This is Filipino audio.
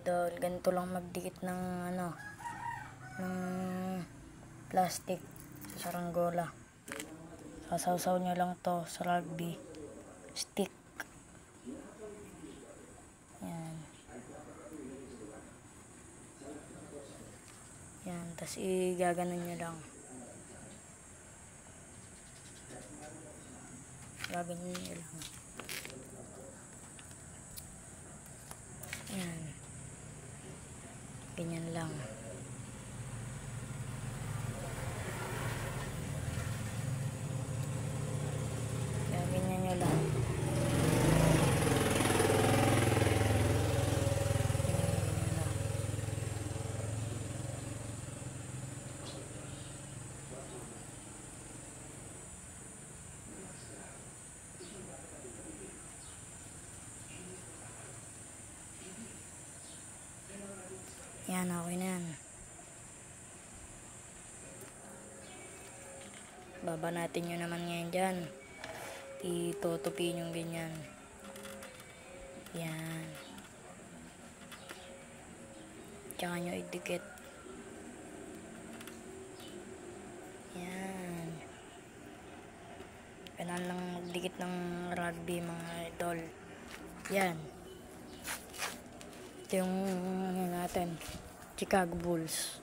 idol, ganito lang magdikit ng ng plastic sa saranggola. Sasawsaw nyo lang to sa rugby stick. Yan. Yan, tas igaganon nyo lang. Gaganon nyo lang. Yan. Ganyan lang. Ganyan nyo lang. Yan, okay na yan. Baba natin yun naman ngayon dyan. Itutupin yung ganyan. Yan. Tsaka nyo idikit. Yan. Ganun lang magdikit ng rugby mga idol. Yan. Ito yung natin, Chicago Bulls.